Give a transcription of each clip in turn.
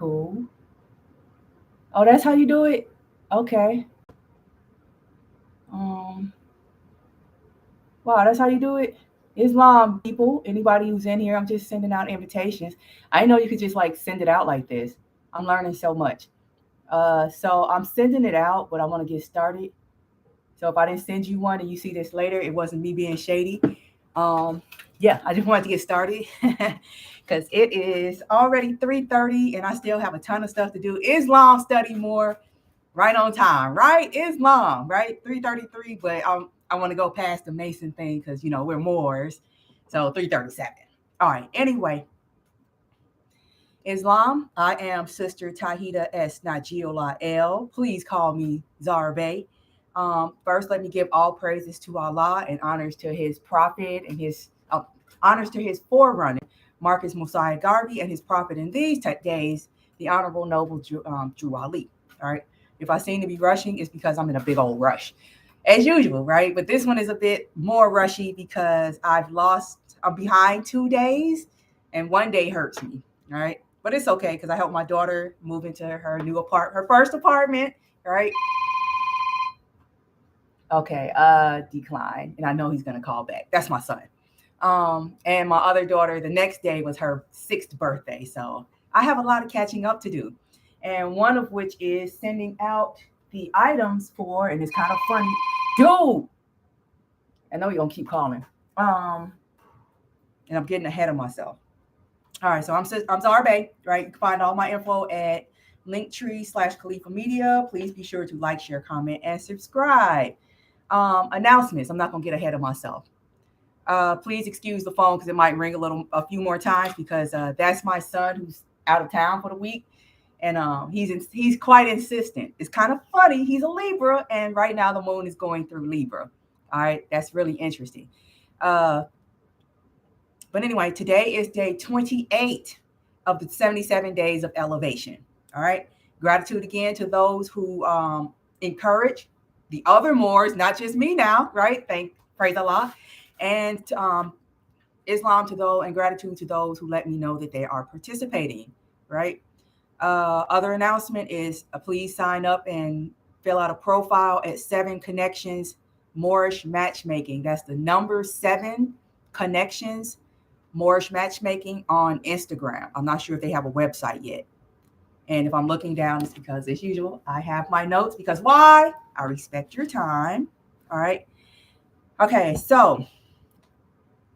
Cool. Oh, that's how you do it? Okay. Um, wow, that's how you do it? Islam people, anybody who's in here, I'm just sending out invitations. I know you could just like send it out like this. I'm learning so much. So I'm sending it out, but I want to get started. So if I didn't send you one and you see this later, it wasn't me being shady. Um, yeah, I just wanted to get started because it is already 3:30 and I still have a ton of stuff to do. Islam study more, right on time, right? Islam, right? 3:33, but I want to go past the Mason thing because we're Moors, so 3:37. All right. Anyway, Islam. I am Sister Tahida S. Najiola L. Please call me Zarbe. First, let me give all praises to Allah and honors to His Prophet and His honors to His forerunner, Marcus Mosiah Garvey, and His Prophet in these days, the Honorable Noble Drew Ali. All right. If I seem to be rushing, it's because I'm in a big old rush, as usual, right? But this one is a bit more rushy because I'm behind 2 days, and one day hurts me. All right. But it's okay because I helped my daughter move into her first apartment, right? Okay, decline. And I know he's gonna call back. That's my son. And my other daughter, the next day was her 6th birthday. So I have a lot of catching up to do. And one of which is sending out the items for, and it's kind of funny. Dude, I know you're gonna keep calling. And I'm getting ahead of myself. All right, so I'm Zarbe, right? You can find all my info at linktree/Califa Media. Please be sure to like, share, comment, and subscribe. Announcements. I'm not gonna get ahead of myself. Please excuse the phone because it might ring a few more times because that's my son who's out of town for the week, and he's quite insistent. It's kind of funny. He's a Libra, and right now the moon is going through Libra. All right, that's really interesting. But anyway, today is day 28 of the 77 days of ElEvation. All right. Gratitude again to those who encourage the other Moors, not just me now, right? Praise Allah. And Islam to those, and gratitude to those who let me know that they are participating, right? Other announcement is please sign up and fill out a profile at 7 Connections Moorish Matchmaking. That's the number 7 Connections Moorish Matchmaking on Instagram. I'm not sure if they have a website yet. And if I'm looking down, it's because, as usual, I have my notes because why? I respect your time. All right. Okay, so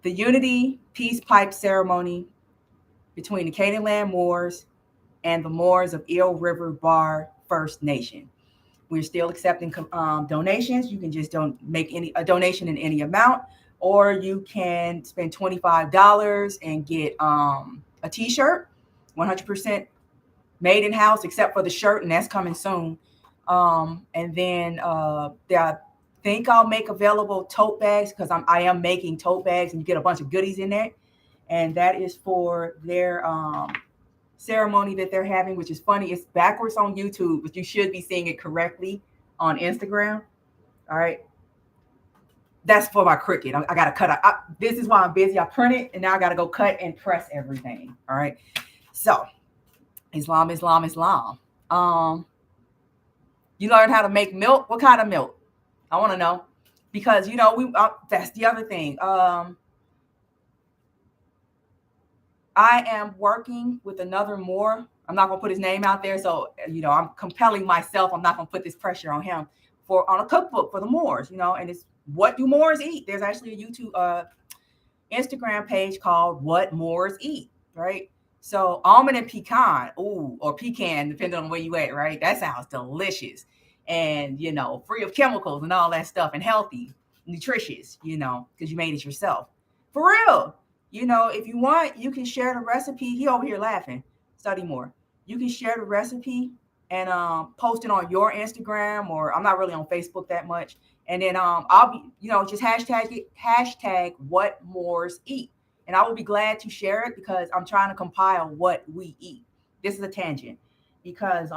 the Unity Peace Pipe Ceremony between the Canaanland Moors and the Moors of Eel River Bar First Nation. We're still accepting donations. You can just make a donation in any amount, or you can spend $25 and get a t-shirt, 100% made in house, except for the shirt, and that's coming soon. And then I think I'll make available tote bags because I am making tote bags, and you get a bunch of goodies in there. And that is for their ceremony that they're having, which is funny. It's backwards on YouTube, but you should be seeing it correctly on Instagram. All right. That's for my Cricut. I got to cut out. This is why I'm busy. I print it, and now I got to go cut and press everything. All right. So Islam. You learned how to make milk. What kind of milk? I want to know, because that's the other thing. I am working with another Moor. I'm not gonna put his name out there, so I'm compelling myself. I'm not gonna put this pressure on him on a cookbook for the Moors. And it's what do Moors eat? There's actually a YouTube, Instagram page called What Moors Eat. Right. So almond and pecan, or pecan, depending on where you at. Right. That sounds delicious, and free of chemicals and all that stuff, and healthy, nutritious. Because you made it yourself, for real. If you want, you can share the recipe. He over here laughing. Study more. You can share the recipe and post it on your Instagram, or I'm not really on Facebook that much. And then I'll be, just hashtag what Moors eat. And I will be glad to share it because I'm trying to compile what we eat. This is a tangent because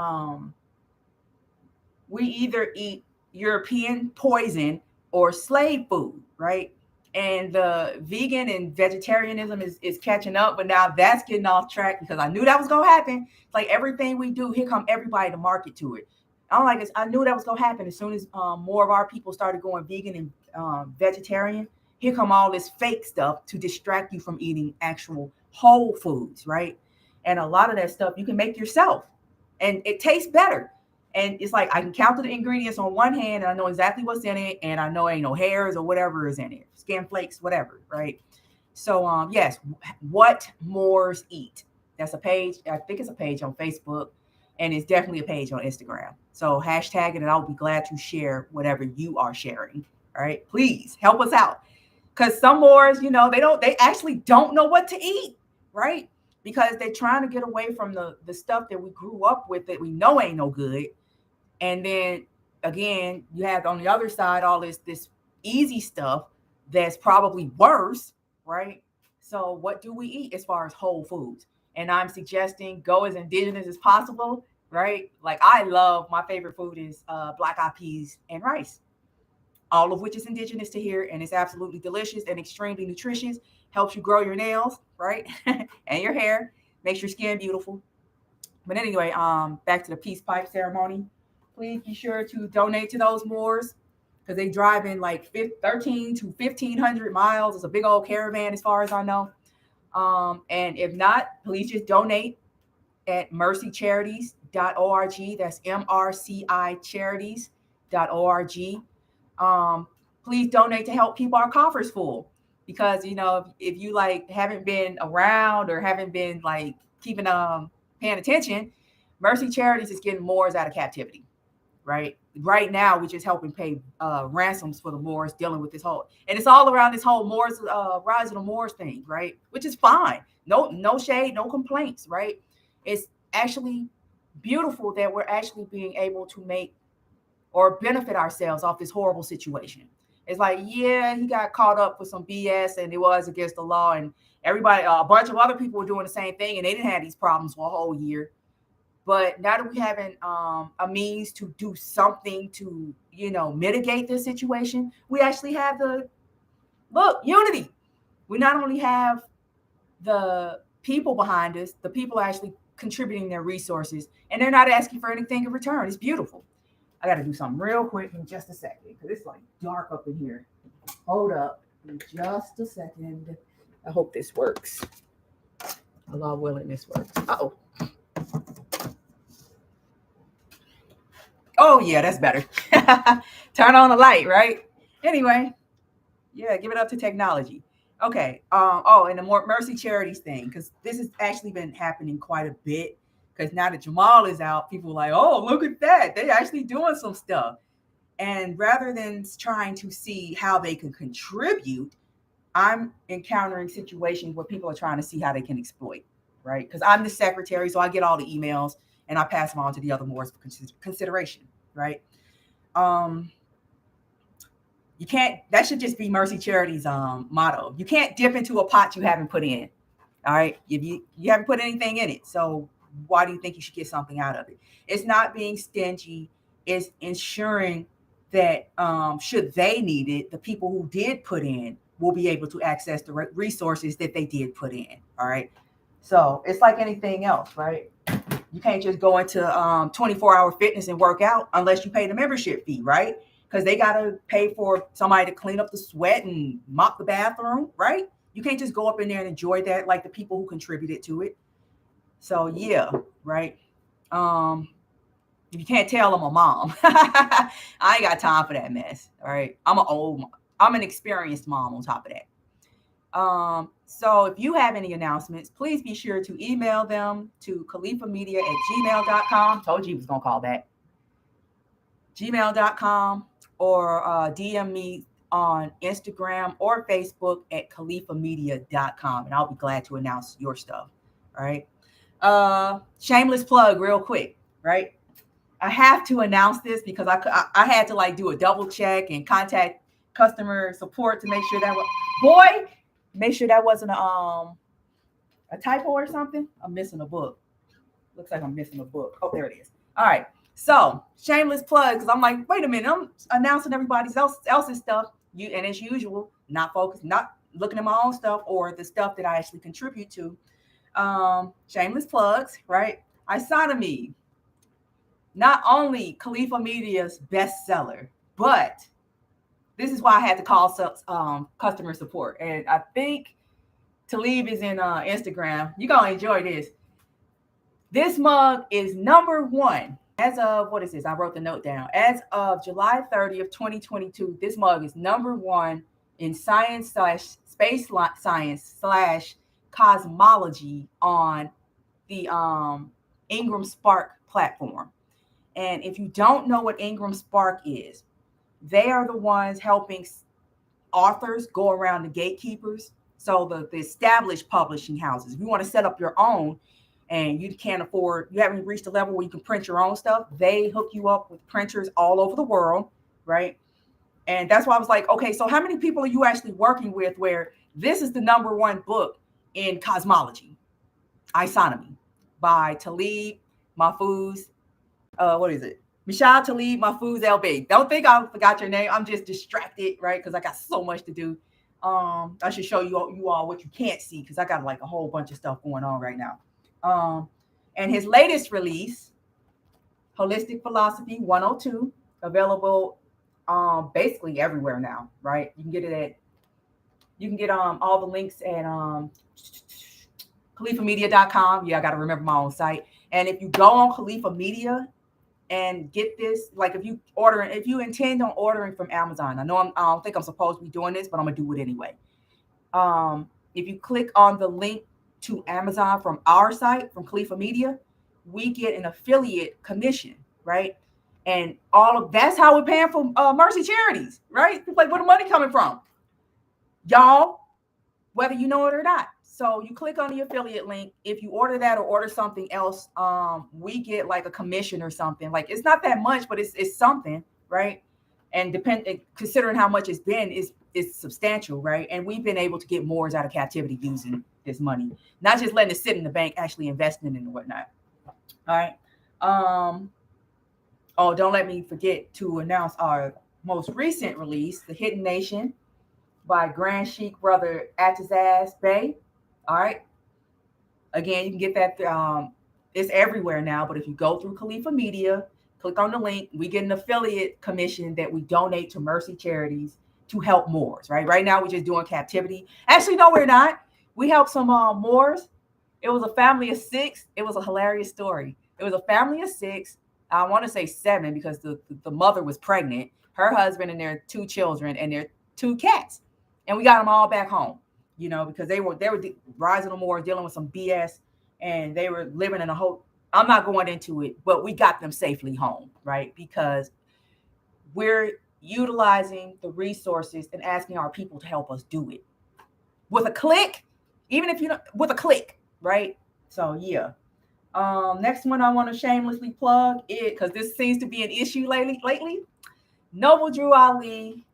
we either eat European poison or slave food, right? And the vegan and vegetarianism is catching up, but now that's getting off track because I knew that was gonna happen. It's like everything we do, here come everybody to market to it. I knew that was gonna happen as soon as more of our people started going vegan and vegetarian. Here come all this fake stuff to distract you from eating actual whole foods, right? And a lot of that stuff you can make yourself, and it tastes better. And it's like I can count the ingredients on one hand, and I know exactly what's in it, and I know ain't no hairs or whatever is in it, skin flakes, whatever, right? So, yes, what Moors eat. That's a page. I think it's a page on Facebook, and it's definitely a page on Instagram. So hashtag it, and I'll be glad to share whatever you are sharing. All right, please help us out, because some Moors, they actually don't know what to eat, right? Because they're trying to get away from the stuff that we grew up with that we know ain't no good. And then again, you have on the other side all this easy stuff that's probably worse, right? So what do we eat as far as whole foods? And I'm suggesting go as indigenous as possible, right? Like my favorite food is black eyed peas and rice, all of which is indigenous to here, and it's absolutely delicious and extremely nutritious. Helps you grow your nails, right? And your hair, makes your skin beautiful. But anyway, back to the peace pipe ceremony. Please be sure to donate to those Moors because they drive in like 13 to 1,500 miles. It's a big old caravan as far as I know. And if not, please just donate at mercycharities.org. That's MRCI charities.org. Please donate to help keep our coffers full. Because, if you like haven't been around or haven't been like keeping paying attention, Mercy Charities is getting Moors out of captivity, right? Right now, we're just helping pay ransoms for the Moors dealing with this whole, and it's all around this whole Moors, rise of the Moors thing, right? Which is fine. No shade, no complaints, right? It's actually beautiful that we're actually being able to make or benefit ourselves off this horrible situation. It's like, yeah, he got caught up with some BS and it was against the law, and everybody, a bunch of other people were doing the same thing and they didn't have these problems for a whole year. But now that we having a means to do something to, mitigate this situation, we actually have unity. We not only have the people behind us, the people are actually contributing their resources, and they're not asking for anything in return. It's beautiful. I got to do something real quick in just a second because it's like dark up in here. Hold up in just a second. I hope this works. Allah willing, this works. Uh-oh. Oh, yeah, that's better. Turn on the light, right? Anyway, yeah, give it up to technology. Okay. And the more Mercy Charities thing, because this has actually been happening quite a bit. Because now that Jamal is out, people are like, oh, look at that. They're actually doing some stuff. And rather than trying to see how they can contribute, I'm encountering situations where people are trying to see how they can exploit, right? Because I'm the secretary, so I get all the emails and I pass them on to the other Moors for consideration, right? You can't, that should just be Mercy Charities' motto. You can't dip into a pot you haven't put in, all right? If you haven't put anything in it, so why do you think you should get something out of it? It's not being stingy. It's ensuring that should they need it, the people who did put in will be able to access the resources that they did put in. All right. So it's like anything else, right? You can't just go into 24-hour fitness and work out unless you pay the membership fee, right? Because they got to pay for somebody to clean up the sweat and mop the bathroom, right? You can't just go up in there and enjoy that like the people who contributed to it. So yeah, right. You can't tell I'm a mom. I ain't got time for that mess. All right. I'm an experienced mom on top of that. So if you have any announcements, please be sure to email them to califamedia@gmail.com. Told you he was going to call that. gmail.com or DM me on Instagram or Facebook at califamedia.com, and I'll be glad to announce your stuff. All right. Shameless plug real quick, right? I have to announce this because I had to like do a double check and contact customer support to make sure that make sure that wasn't a typo or something. I'm missing a book. Looks like I'm missing a book. Oh, there it is. All right. So shameless plug because I'm like, wait a minute, I'm announcing everybody else's stuff. And as usual, not focused, not looking at my own stuff or the stuff that I actually contribute to. Shameless plugs, right? Isonomy, not only Califa Media's bestseller, but this is why I had to call customer support. And I think Talib is in Instagram. You're going to enjoy this. This mug is number one. As of, what is this? I wrote the note down. As of July 30th, 2022, this mug is number one in science/space science slash cosmology on the Ingram Spark platform. And if you don't know what Ingram Spark is, they are the ones helping authors go around the gatekeepers. So the established publishing houses, if you want to set up your own and you can't afford, you haven't reached a level where you can print your own stuff, they hook you up with printers all over the world, right? And that's why I was like, okay, so how many people are you actually working with where this is the number one book in cosmology? Isonomy by Talib Mahfouz. What is it? Michelle Talib Mahfouz LB. Don't think I forgot your name. I'm just distracted, right? Because I got so much to do. I should show you all what you can't see because I got like a whole bunch of stuff going on right now. And his latest release, Holistic Philosophy 102, available basically everywhere now, right? You can get all the links at CalifaMedia.com. Yeah, I got to remember my own site. And if you go on Califa Media and get this, like if you intend on ordering from Amazon, I don't think I'm supposed to be doing this, but I'm gonna do it anyway. If you click on the link to Amazon from our site, from Califa Media, we get an affiliate commission, right? And that's how we're paying for Mercy Charities, right? Like, where the money coming from? Y'all, whether you know it or not. So you click on the affiliate link. If you order that or order something else, we get like a commission or something. Like, it's not that much, but it's something, right? And considering how much it's been, it's substantial, right? And we've been able to get Moors out of captivity using this money, not just letting it sit in the bank, actually investing in it and whatnot. All right. Don't let me forget to announce our most recent release, The Hidden Nation by Grand Sheik Brother Atazaz Bey. All right. Again, you can get that. It's everywhere now, but if you go through Califa Media, click on the link, we get an affiliate commission that we donate to Mercy Charities to help Moors, right? Right now, we're just doing captivity. Actually, no, we're not. We help some Moors. It was a family of 6. It was a hilarious story. It was a family of 6. I want to say 7 because the mother was pregnant, her husband and their 2 children and their 2 cats. And we got them all back home, because they were rising no more, dealing with some BS, and they were living in a whole, I'm not going into it, but we got them safely home, right? Because we're utilizing the resources and asking our people to help us do it with a click, even if you don't, with a click, right? So yeah. Next one I want to shamelessly plug it because this seems to be an issue lately. Noble Drew Ali,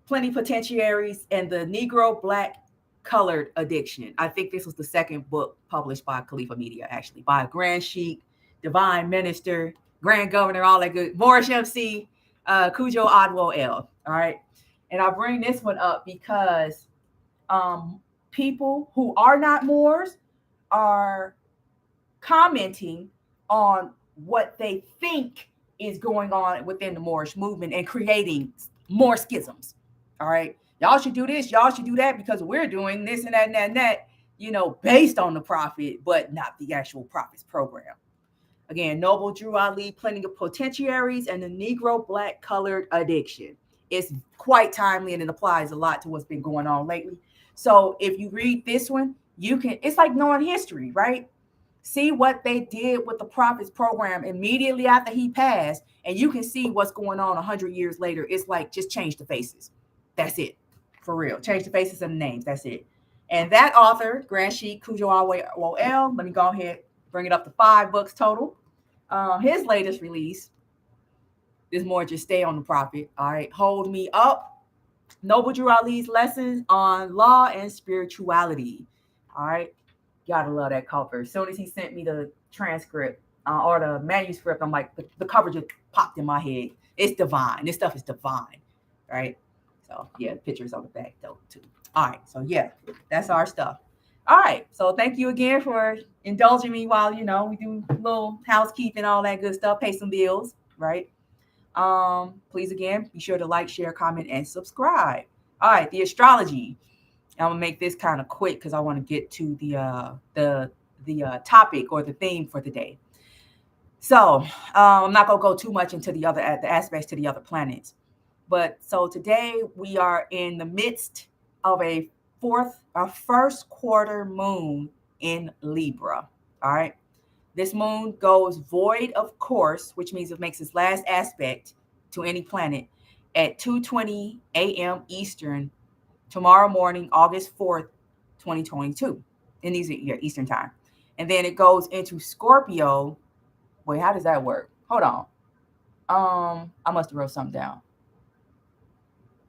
Plenipotentiaries, and the Negro Black Colored Addiction. I think this was the second book published by Califa Media, actually, by Grand Sheik, Divine Minister, Grand Governor, all that good, Moorish MC, Cujo Adwo L. All right. And I bring this one up because people who are not Moors are commenting on what they think is going on within the Moorish movement and creating more schisms. All right. Y'all should do this. Y'all should do that because we're doing this and that and that and that, based on the Prophet, but not the actual Prophet's program. Again, Noble Drew Ali, Plenipotentiaries, and the Negro Black Colored Addiction. It's quite timely and it applies a lot to what's been going on lately. So if you read this one, it's like knowing history, right? See what they did with the Prophet's program immediately after he passed, and you can see what's going on 100 years later. It's like, just change the faces. That's it. For real. Change the faces and the names. That's it. And that author, Grand Sheik Cujo Adwo L, let me go ahead, bring it up to 5 books total. His latest release is more just stay on the Prophet. All right. Hold Me Up. Noble Drew Ali's lessons on law and spirituality. All right. Gotta love that cover. As soon as he sent me the transcript or the manuscript, I'm like, the cover just popped in my head. It's divine. This stuff is divine, right? So yeah, pictures on the back though too. All right, so yeah, that's our stuff. All right, so thank you again for indulging me while we do a little housekeeping, all that good stuff, pay some bills, right? Please again be sure to like, share, comment, and subscribe. All right, the astrology. I'm gonna make this kind of quick because I want to get to the topic or the theme for the day. So I'm not gonna go too much into the aspects to the other planets. But so today we are in the midst of a first quarter moon in Libra. All right. This moon goes void of course, which means it makes its last aspect to any planet at 2:20 a.m. Eastern tomorrow morning, August 4th, 2022, in these Eastern time. And then it goes into Scorpio. Wait, how does that work? Hold on. I must have wrote something down.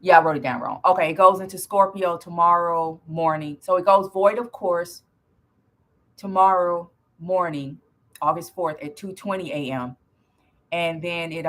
Yeah, I wrote it down wrong. Okay, it goes into Scorpio tomorrow morning. So it goes void of course tomorrow morning, August 4th at 2:20 a.m. And then it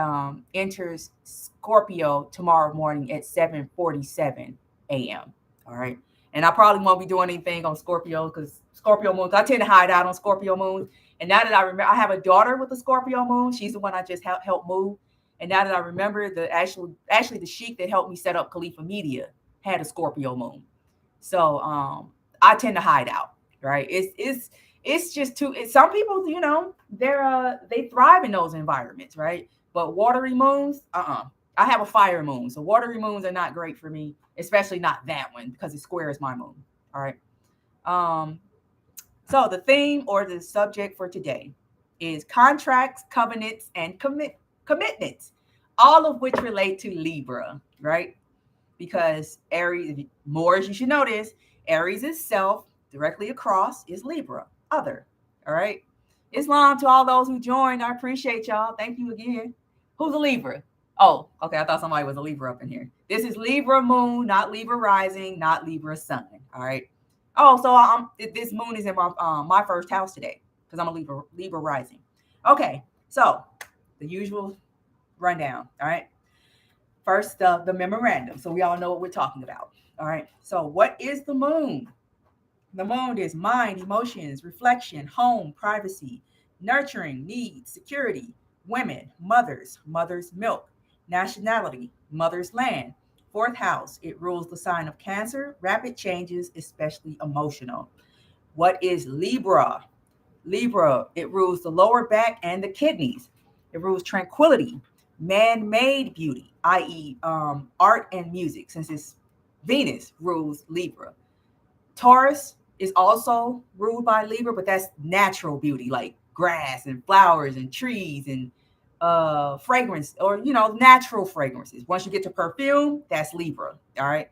enters Scorpio tomorrow morning at 7:47 a.m. All right. And I probably won't be doing anything on Scorpio because Scorpio moons, I tend to hide out on Scorpio moons. And now that I remember, I have a daughter with a Scorpio moon. She's the one I just helped move. And now that I remember, actually the sheik that helped me set up Califa Media had a Scorpio moon. So I tend to hide out, right? It's just too. Some people, they thrive in those environments, right? But watery moons, I have a fire moon, so watery moons are not great for me, especially not that one because it squares my moon. All right. So the theme or the subject for today is contracts, covenants, and commitments, all of which relate to Libra, right? Because Aries, more as you should know this, Aries is self, directly across is Libra, other. All right. Islam to all those who joined. I appreciate y'all. Thank you again. Who's a Libra? Oh, okay. I thought somebody was a Libra up in here. This is Libra moon, not Libra rising, not Libra sun. All right. Oh, so this moon is in my first house today because I'm a Libra rising. Okay. So the usual rundown. All right. First, the memorandum. So we all know what we're talking about. All right. So what is the moon? The moon is mind, emotions, reflection, home, privacy, nurturing, needs, security, women, mother's milk, nationality, mother's land. Fourth house, it rules the sign of Cancer, rapid changes, especially emotional. What is Libra? Libra, it rules the lower back and the kidneys. It rules tranquility, man-made beauty, i.e., art and music, since it's Venus rules Libra. Taurus is also ruled by Libra, but that's natural beauty, like grass and flowers and trees and fragrance, or natural fragrances. Once you get to perfume, that's Libra. All right.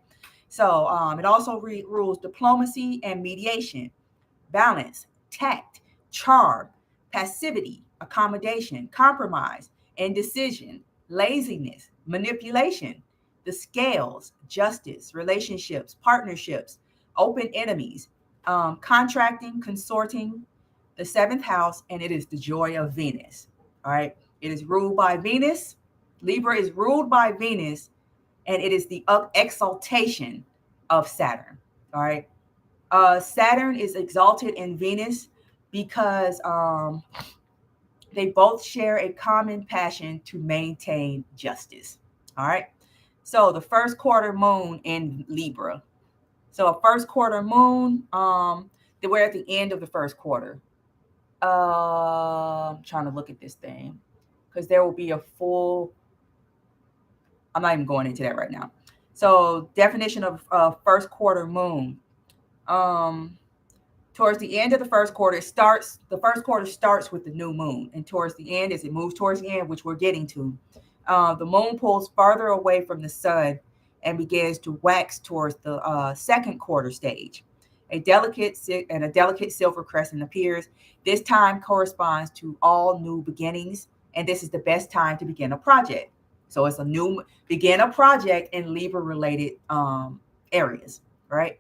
So it also rules diplomacy and mediation, balance, tact, charm, passivity, accommodation, compromise, indecision, laziness, manipulation, the scales, justice, relationships, partnerships, open enemies, contracting, consorting, the seventh house, and it is the joy of Venus. All right. It is ruled by Venus. Libra is ruled by Venus, and it is the exaltation of Saturn. All right. Saturn is exalted in Venus because they both share a common passion to maintain justice. All right. So the first quarter moon in Libra. So a first quarter moon, we're at the end of the first quarter. I'm trying to look at this thing because there will be a full. I'm not even going into that right now. So definition of first quarter moon. Towards the end of the first quarter, the first quarter starts with the new moon. And towards the end, as it moves towards the end, which we're getting to, the moon pulls farther away from the sun and begins to wax towards the second quarter stage. A delicate silver crescent appears. This time corresponds to all new beginnings, and this is the best time to begin a project. So it's begin a project in Libra-related areas, right?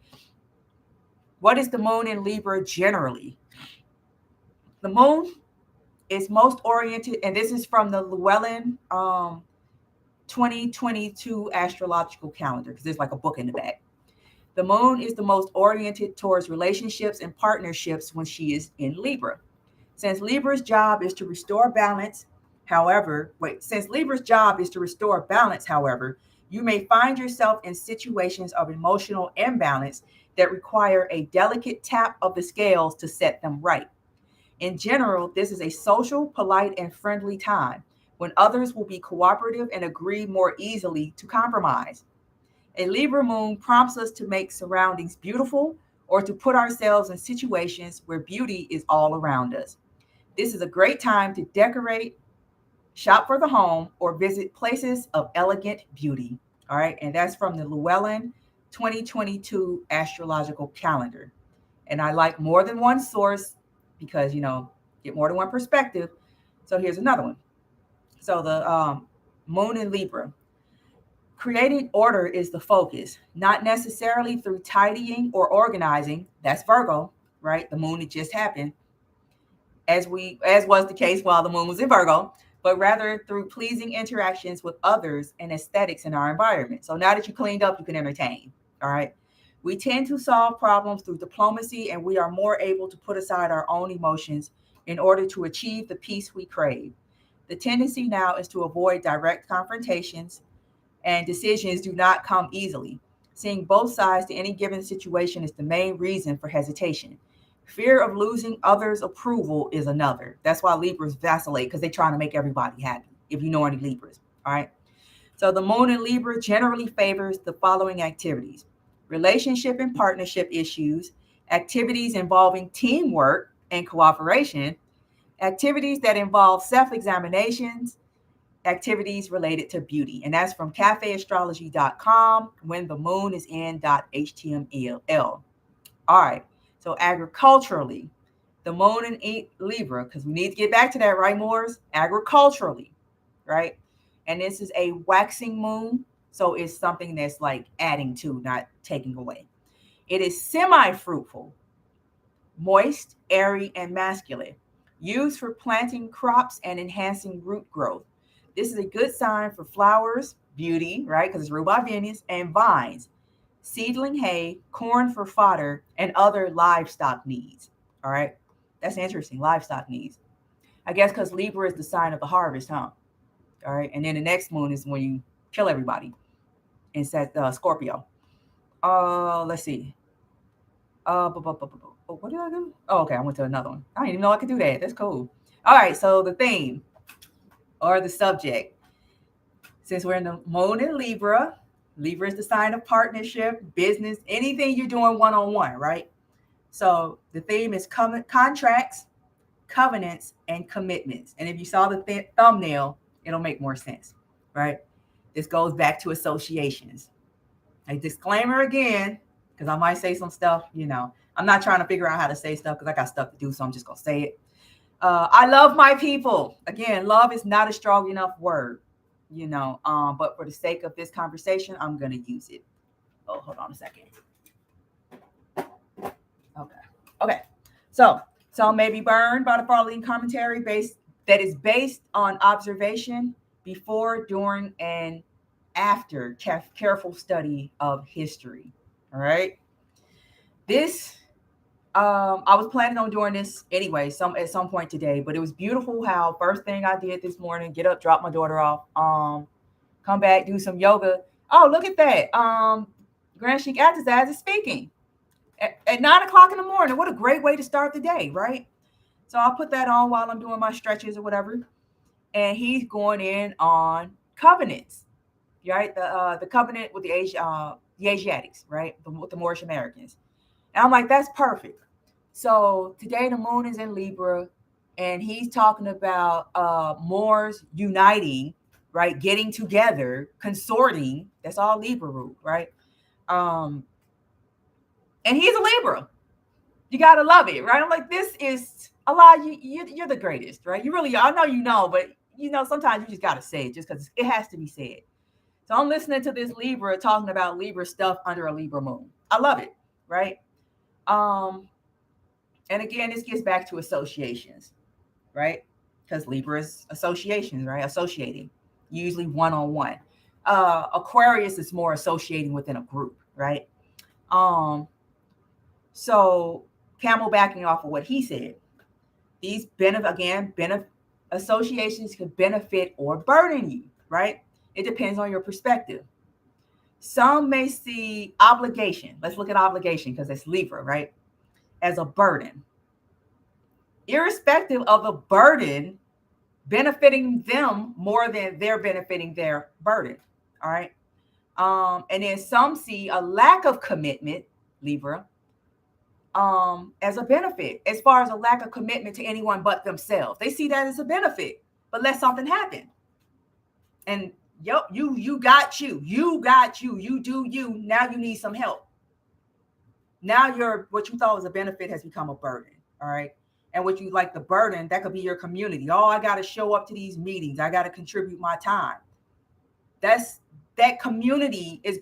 What is the moon in Libra generally? The moon is most oriented, and this is from the Llewellyn 2022 astrological calendar, because there's like a book in the back. The moon is the most oriented towards relationships and partnerships when she is in Libra. Since Libra's job is to restore balance, since Libra's job is to restore balance, however, you may find yourself in situations of emotional imbalance that require a delicate tap of the scales to set them right. In general, this is a social, polite, and friendly time when others will be cooperative and agree more easily to compromise. A Libra moon prompts us to make surroundings beautiful or to put ourselves in situations where beauty is all around us. This is a great time to decorate, shop for the home, or visit places of elegant beauty. All right. And that's from the Llewellyn 2022 astrological calendar. And I like more than one source because, get more than one perspective. So here's another one. So the moon in Libra. Creating order is the focus, not necessarily through tidying or organizing. That's Virgo, right? The moon, it just happened, as was the case while the moon was in Virgo, but rather through pleasing interactions with others and aesthetics in our environment. So now that you cleaned up, you can entertain. All right. We tend to solve problems through diplomacy, and we are more able to put aside our own emotions in order to achieve the peace we crave. The tendency now is to avoid direct confrontations, and decisions do not come easily. Seeing both sides to any given situation is the main reason for hesitation. Fear of losing others' approval is another. That's why Libras vacillate, because they're trying to make everybody happy, if you know any Libras. All right. So the moon in Libra generally favors the following activities: relationship and partnership issues, activities involving teamwork and cooperation, activities that involve self examinations, activities related to beauty. And that's from cafeastrology.com, when the moon is in.html. All right. So agriculturally, the moon in Libra, because we need to get back to that, right, Moors? Agriculturally, right? And this is a waxing moon. So it's something that's like adding to, not taking away. It is semi-fruitful, moist, airy, and masculine, used for planting crops and enhancing root growth. This is a good sign for flowers, beauty, right? Because it's ruled by Venus, and vines, seedling hay, corn for fodder, and other livestock needs. All right. That's interesting. Livestock needs. I guess because Libra is the sign of the harvest, huh? All right. And then the next moon is when you kill everybody. And says Scorpio. Let's see. What did I do? Oh, okay. I went to another one. I didn't even know I could do that. That's cool. All right. So the theme or the subject, since we're in the moon in Libra, Libra is the sign of partnership, business, anything you're doing one-on-one, right? So the theme is contracts, covenants, and commitments. And if you saw the thumbnail, it'll make more sense, right? This goes back to associations. A disclaimer again, because I might say some stuff, I'm not trying to figure out how to say stuff because I got stuff to do, so I'm just going to say it. I love my people. Again, love is not a strong enough word, but for the sake of this conversation, I'm going to use it. Oh, hold on a second. Okay. So some may be burned by the following commentary that is based on observation before, during, and after careful study of history. All right. This, I was planning on doing this anyway, at some point today, but it was beautiful how first thing I did this morning, get up, drop my daughter off, come back, do some yoga. Oh, look at that. Grand Sheik Atazaz is speaking at 9 o'clock in the morning. What a great way to start the day, right? So I'll put that on while I'm doing my stretches or whatever. And he's going in on covenants, right? The covenant with the Asiatics, right? With the Moorish Americans. And I'm like, that's perfect. So today the moon is in Libra, and he's talking about Moors uniting, right? Getting together, consorting. That's all Libra root, right? And he's a Libra. You gotta love it, right? I'm like, this is a lot. You're the greatest, right? You really are. I know, but sometimes you just gotta say it just because it has to be said. So I'm listening to this Libra talking about Libra stuff under a Libra moon. I love it, right? And again, this gets back to associations, right? Because Libra is associations, right? Associating, usually one-on-one. Aquarius is more associating within a group, right? So Camel, backing off of what he said, these benefit associations could benefit or burden you, right? It depends on your perspective. Some may see obligation. Let's look at obligation because it's Libra, right? As a burden. Irrespective of the burden benefiting them more than they're benefiting their burden. All right. And then some see a lack of commitment, Libra, as a benefit, as far as a lack of commitment to anyone but themselves. They see that as a benefit, but let something happen. And yep, you got you do you. Now you need some help. Now what you thought was a benefit has become a burden. All right. And what you like the burden, that could be your community. Oh, I got to show up to these meetings. I got to contribute my time. That community is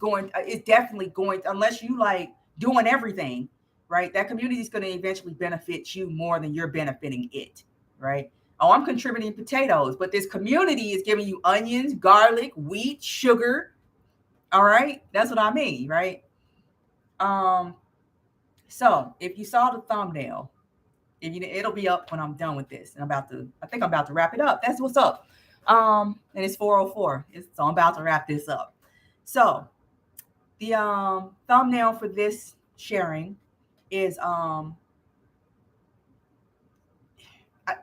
definitely going, unless you like doing everything, right? That community is going to eventually benefit you more than you're benefiting it, right? Oh, I'm contributing potatoes, but this community is giving you onions, garlic, wheat, sugar. All right. That's what I mean, right? So if you saw the thumbnail, it'll be up when I'm done with this. And I think I'm about to wrap it up. That's what's up. And it's 4:04. So I'm about to wrap this up. So the thumbnail for this sharing is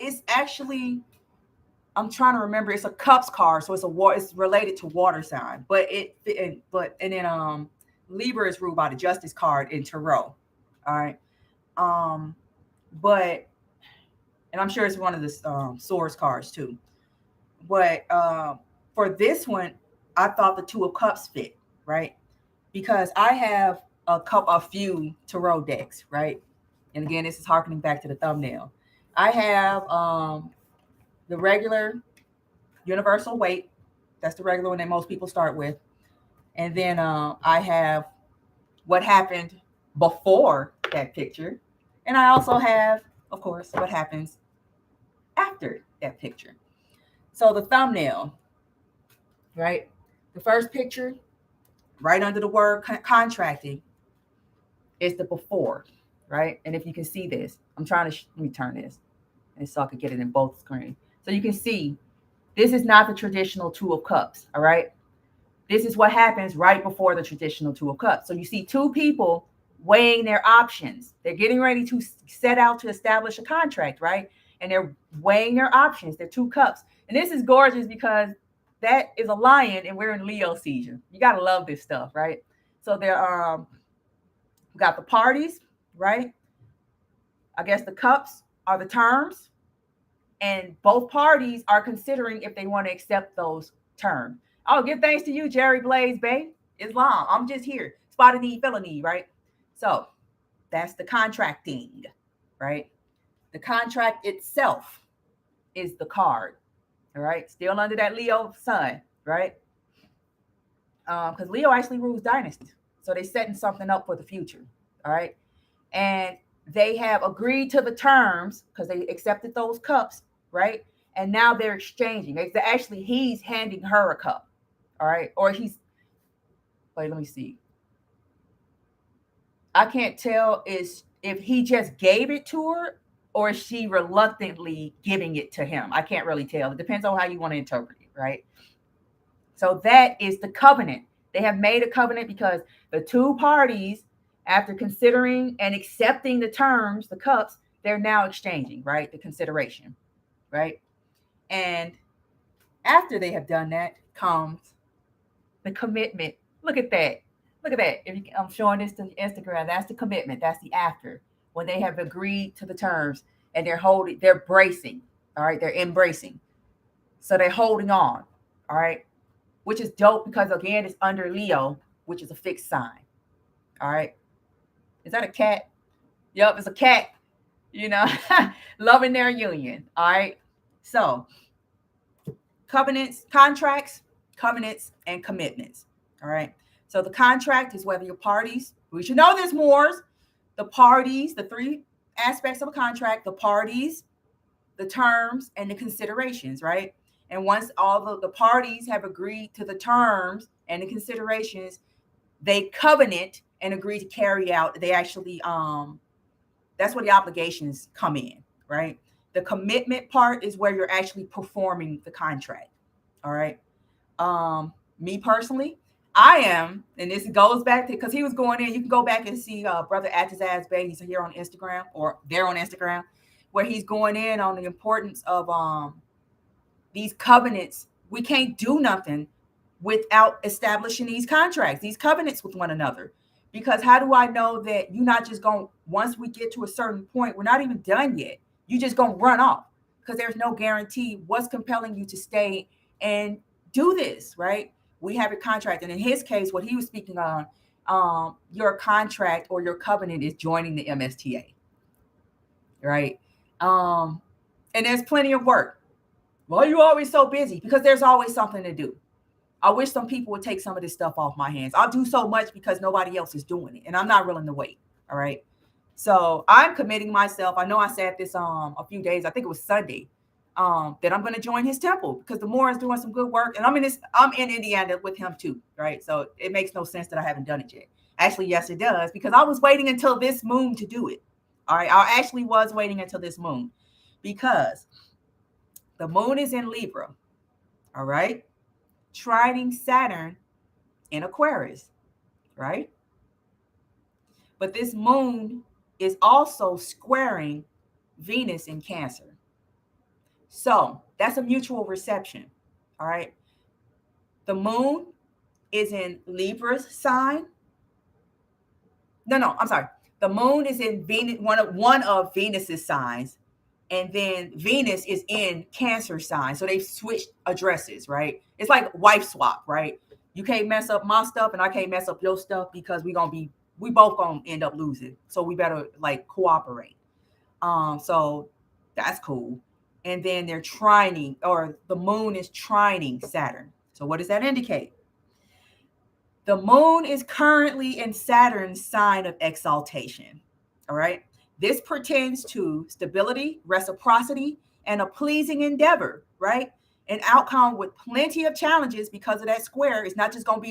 it's actually, I'm trying to remember, it's a cups card, so it's related to water sign, but Libra is ruled by the justice card in tarot. All right. But, and I'm sure it's one of the swords cards too. But for this one, I thought the Two of Cups fit, right? Because I have a few tarot decks, right? And again, this is harkening back to the thumbnail. I have the regular universal weight. That's the regular one that most people start with. And then I have what happened before that picture. And I also have, of course, what happens after that picture. So the thumbnail, right? The first picture, right under the word contracting, is the before, right? And if you can see this, I'm trying to, let me turn this, and so I could get it in both screens. So you can see, this is not the traditional Two of Cups, all right? This is what happens right before the traditional Two of Cups. So you see two people weighing their options. They're getting ready to set out to establish a contract, right? And they're weighing their options. They're two cups. And this is gorgeous because that is a lion and we're in Leo season. You got to love this stuff, right? So there are, we got the parties, right? I guess the cups are the terms. And both parties are considering if they want to accept those terms. Oh, give thanks to you, Jerry Blaze, babe. Islam. I'm just here. Spotted need, felony, right? So that's the contracting, right? The contract itself is the card, all right? Still under that Leo sun, right? Because Leo actually rules dynasties. So they're setting something up for the future, all right? And they have agreed to the terms because they accepted those cups, right? And now they're exchanging. Actually, he's handing her a cup, all right? Or wait, let me see. I can't tell if he just gave it to her or is she reluctantly giving it to him. I can't really tell. It depends on how you want to interpret it, right? So that is the covenant. They have made a covenant because the two parties, after considering and accepting the terms, the cups, they're now exchanging, right? The consideration, right? And after they have done that comes the commitment. Look at that. Look at that. I'm showing this to Instagram. That's the commitment. That's the after. When they have agreed to the terms and they're bracing. All right. They're embracing. So they're holding on. All right. Which is dope because, again, it's under Leo, which is a fixed sign. All right. Is that a cat? Yep, it's a cat. Loving their union. All right. So covenants, contracts, covenants, and commitments. All right. So the contract is whether your parties, we should know this, Moors, the parties, the three aspects of a contract, the parties, the terms, and the considerations, right? And once all the parties have agreed to the terms and the considerations, they covenant and agree to carry out. They actually, that's where the obligations come in, right? The commitment part is where you're actually performing the contract. All right. Me personally, I am, and this goes back to because he was going in. You can go back and see Brother Atazaz Bay. He's here on Instagram, or there on Instagram, where he's going in on the importance of these covenants. We can't do nothing without establishing these contracts, these covenants with one another. Because how do I know that you're not just going, once we get to a certain point, we're not even done yet. You just going to run off because there's no guarantee what's compelling you to stay and do this, right? We have a contract. And in his case, what he was speaking on, your contract or your covenant is joining the MSTA, right? And there's plenty of work. Why are you always so busy? Because there's always something to do. I wish some people would take some of this stuff off my hands. I'll do so much because nobody else is doing it, and I'm not willing to wait. All right. So I'm committing myself. I know I said this a few days. I think it was Sunday. That I'm going to join his temple because the Moore is doing some good work, and I'm in Indiana with him too, right? So it makes no sense that I haven't done it yet. Actually, yes, it does, because I was waiting until this moon to do it. All right, I actually was waiting until this moon because the moon is in Libra. All right, trining Saturn in Aquarius, right? But this moon is also squaring Venus in Cancer. So that's a mutual reception. All right. The moon is in Libra's sign. No, I'm sorry. The moon is in Venus, one of Venus's signs, and then Venus is in Cancer sign. So they've switched addresses, right? It's like wife swap, right? You can't mess up my stuff, and I can't mess up your stuff because we both gonna end up losing. So we better like cooperate. So that's cool. And then they're trining, or the moon is trining Saturn. So what does that indicate? The moon is currently in Saturn's sign of exaltation. All right. This pertains to stability, reciprocity, and a pleasing endeavor, right? An outcome with plenty of challenges because of that square. It's not just going to be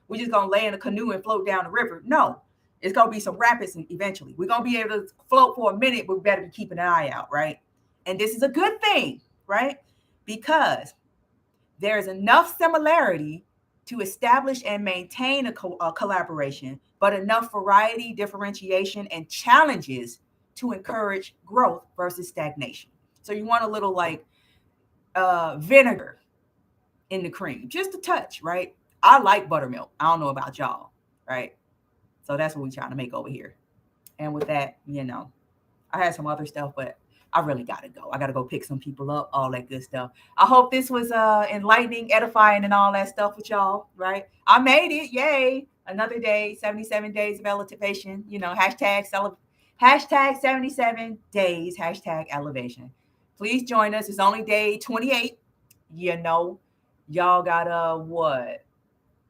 we're just going to lay in a canoe and float down the river. No, it's going to be some rapids eventually. We're going to be able to float for a minute, but we better be keeping an eye out, right? And this is a good thing, right? Because there's enough similarity to establish and maintain a collaboration, but enough variety, differentiation, and challenges to encourage growth versus stagnation. So you want a little like vinegar in the cream, just a touch, right? I like buttermilk. I don't know about y'all, right? So that's what we're trying to make over here. And with that, I had some other stuff, but I really got to go. I got to go pick some people up, all that good stuff. I hope this was enlightening, edifying, and all that stuff with y'all, right? I made it. Yay. Another day, 77 days of ElEvation, hashtag 77 days, hashtag ElEvation. Please join us. It's only day 28. Y'all got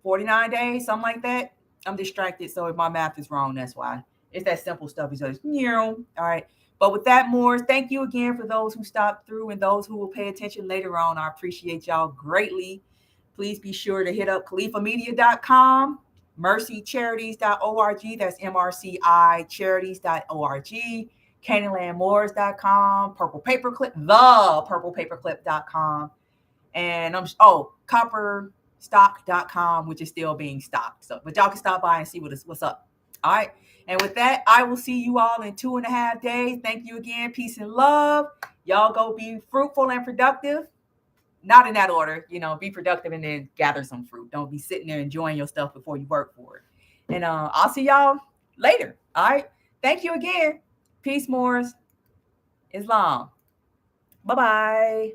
49 days, something like that. I'm distracted, so if my math is wrong, that's why. It's that simple stuff. It's just, all right. But with that, Moors, thank you again for those who stopped through and those who will pay attention later on. I appreciate y'all greatly. Please be sure to hit up CalifaMedia.com, mercycharities.org. That's MRCI charities.org, CandylandMoors.com, thepurplepaperclip.com, and copperstock.com, which is still being stocked. So, but y'all can stop by and see what's up. All right. And with that, I will see you all in 2.5 days. Thank you again. Peace and love. Y'all go be fruitful and productive. Not in that order, be productive and then gather some fruit. Don't be sitting there enjoying your stuff before you work for it. And I'll see y'all later. All right. Thank you again. Peace, Moors. Islam. Bye-bye.